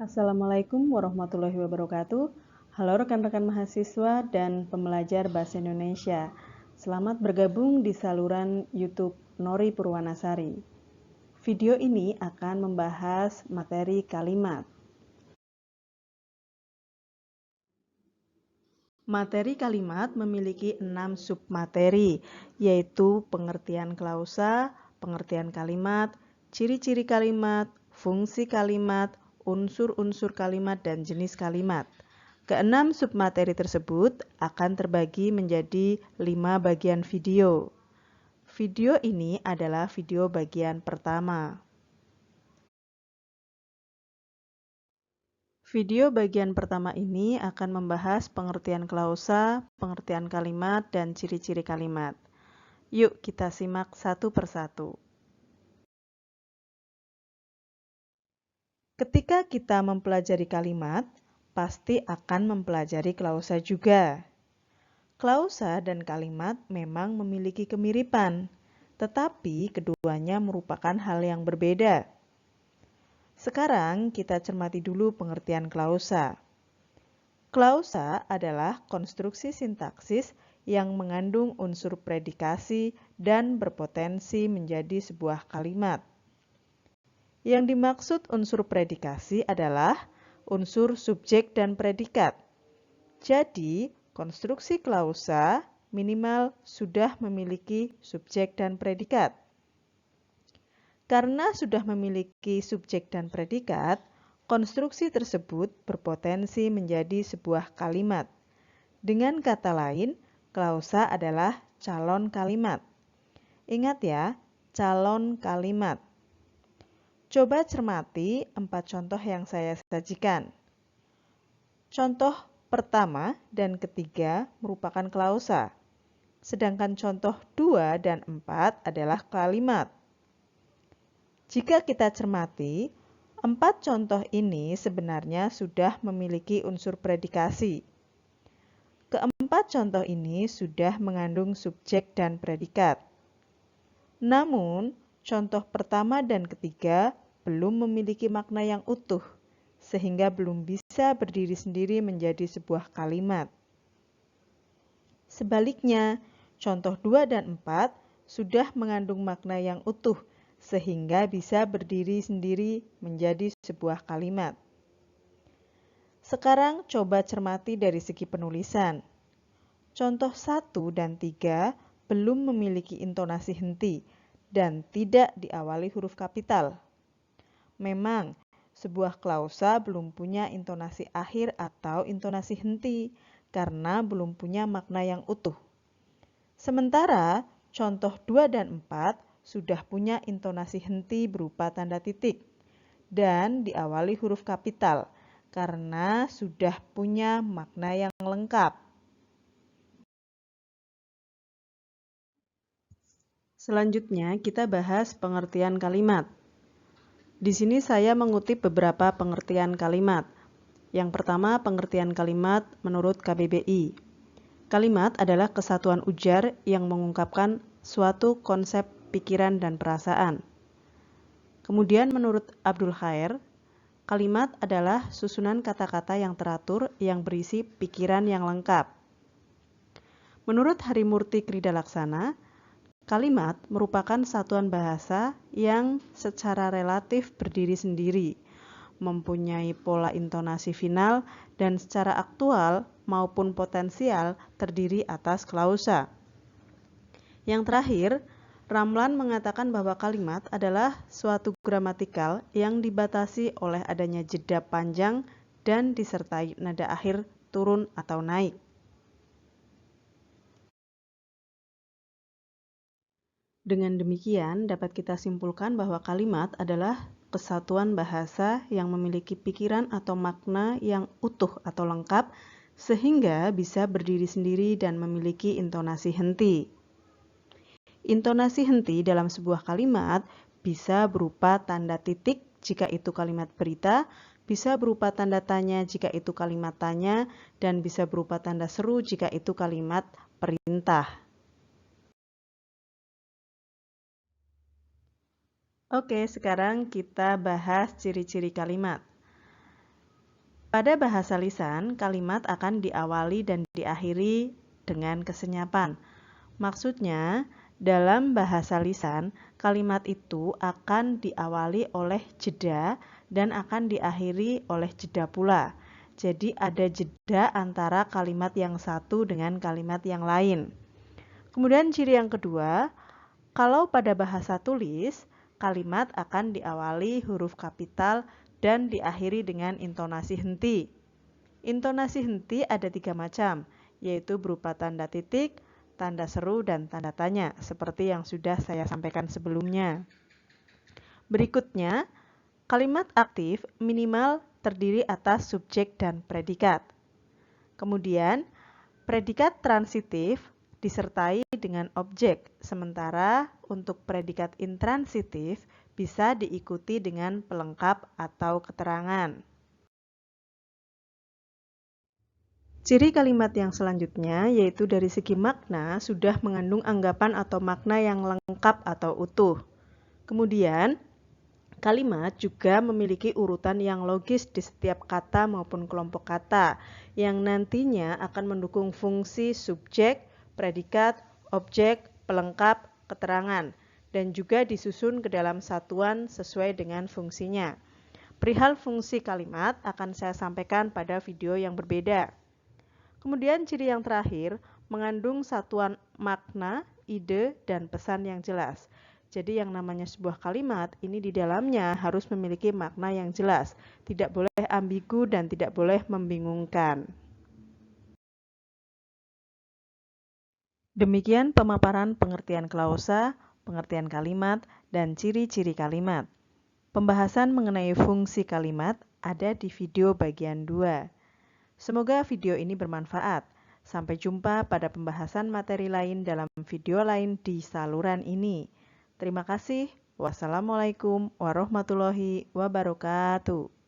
Assalamualaikum warahmatullahi wabarakatuh. Halo rekan-rekan mahasiswa dan pembelajar Bahasa Indonesia. Selamat bergabung di saluran YouTube Nori Purwanasari. Video ini akan membahas materi kalimat. Materi kalimat memiliki 6 submateri, yaitu pengertian klausa, pengertian kalimat, ciri-ciri kalimat, fungsi kalimat, unsur-unsur kalimat, dan jenis kalimat. Keenam submateri tersebut akan terbagi menjadi 5 bagian video. Video ini adalah video bagian pertama. Video bagian pertama ini akan membahas pengertian klausa, pengertian kalimat, dan ciri-ciri kalimat. Yuk kita simak satu persatu. Ketika kita mempelajari kalimat, pasti akan mempelajari klausa juga. Klausa dan kalimat memang memiliki kemiripan, tetapi keduanya merupakan hal yang berbeda. Sekarang kita cermati dulu pengertian klausa. Klausa adalah konstruksi sintaksis yang mengandung unsur predikasi dan berpotensi menjadi sebuah kalimat. Yang dimaksud unsur predikasi adalah unsur subjek dan predikat. Jadi, konstruksi klausa minimal sudah memiliki subjek dan predikat. Karena sudah memiliki subjek dan predikat, konstruksi tersebut berpotensi menjadi sebuah kalimat. Dengan kata lain, klausa adalah calon kalimat. Ingat ya, calon kalimat. Coba cermati 4 contoh yang saya sajikan. Contoh pertama dan ketiga merupakan klausa, sedangkan contoh 2 dan 4 adalah kalimat. Jika kita cermati, 4 contoh ini sebenarnya sudah memiliki unsur predikasi. Keempat contoh ini sudah mengandung subjek dan predikat. Namun, contoh pertama dan ketiga belum memiliki makna yang utuh, sehingga belum bisa berdiri sendiri menjadi sebuah kalimat. Sebaliknya, contoh 2 dan 4 sudah mengandung makna yang utuh, sehingga bisa berdiri sendiri menjadi sebuah kalimat. Sekarang coba cermati dari segi penulisan. Contoh 1 dan 3 belum memiliki intonasi henti dan tidak diawali huruf kapital. Memang, sebuah klausa belum punya intonasi akhir atau intonasi henti karena belum punya makna yang utuh. Sementara, contoh 2 dan 4 sudah punya intonasi henti berupa tanda titik dan diawali huruf kapital karena sudah punya makna yang lengkap. Selanjutnya, kita bahas pengertian kalimat. Di sini saya mengutip beberapa pengertian kalimat. Yang pertama, pengertian kalimat menurut KBBI. Kalimat adalah kesatuan ujar yang mengungkapkan suatu konsep pikiran dan perasaan. Kemudian menurut Abdul Khair, kalimat adalah susunan kata-kata yang teratur yang berisi pikiran yang lengkap. Menurut Harimurti Kridalaksana, kalimat merupakan satuan bahasa yang secara relatif berdiri sendiri, mempunyai pola intonasi final dan secara aktual maupun potensial terdiri atas klausa. Yang terakhir, Ramlan mengatakan bahwa kalimat adalah suatu gramatikal yang dibatasi oleh adanya jeda panjang dan disertai nada akhir turun atau naik. Dengan demikian, dapat kita simpulkan bahwa kalimat adalah kesatuan bahasa yang memiliki pikiran atau makna yang utuh atau lengkap, sehingga bisa berdiri sendiri dan memiliki intonasi henti. Intonasi henti dalam sebuah kalimat bisa berupa tanda titik jika itu kalimat berita, bisa berupa tanda tanya jika itu kalimat tanya, dan bisa berupa tanda seru jika itu kalimat perintah. Oke, sekarang kita bahas ciri-ciri kalimat. Pada bahasa lisan, kalimat akan diawali dan diakhiri dengan kesenyapan. Maksudnya, dalam bahasa lisan, kalimat itu akan diawali oleh jeda dan akan diakhiri oleh jeda pula. Jadi ada jeda antara kalimat yang satu dengan kalimat yang lain. Kemudian ciri yang kedua, kalau pada bahasa tulis, kalimat akan diawali huruf kapital dan diakhiri dengan intonasi henti. Intonasi henti ada 3 macam, yaitu berupa tanda titik, tanda seru, dan tanda tanya, seperti yang sudah saya sampaikan sebelumnya. Berikutnya, kalimat aktif minimal terdiri atas subjek dan predikat. Kemudian, predikat transitif disertai dengan objek, sementara untuk predikat intransitif bisa diikuti dengan pelengkap atau keterangan. Ciri kalimat yang selanjutnya yaitu dari segi makna sudah mengandung anggapan atau makna yang lengkap atau utuh. Kemudian, kalimat juga memiliki urutan yang logis di setiap kata maupun kelompok kata yang nantinya akan mendukung fungsi subjek, predikat, objek, pelengkap, keterangan, dan juga disusun ke dalam satuan sesuai dengan fungsinya. Perihal fungsi kalimat akan saya sampaikan pada video yang berbeda. Kemudian ciri yang terakhir, mengandung satuan makna, ide, dan pesan yang jelas. Jadi yang namanya sebuah kalimat, ini di dalamnya harus memiliki makna yang jelas. Tidak boleh ambigu dan tidak boleh membingungkan. Demikian pemaparan pengertian klausa, pengertian kalimat, dan ciri-ciri kalimat. Pembahasan mengenai fungsi kalimat ada di video bagian 2. Semoga video ini bermanfaat. Sampai jumpa pada pembahasan materi lain dalam video lain di saluran ini. Terima kasih. Wassalamualaikum warahmatullahi wabarakatuh.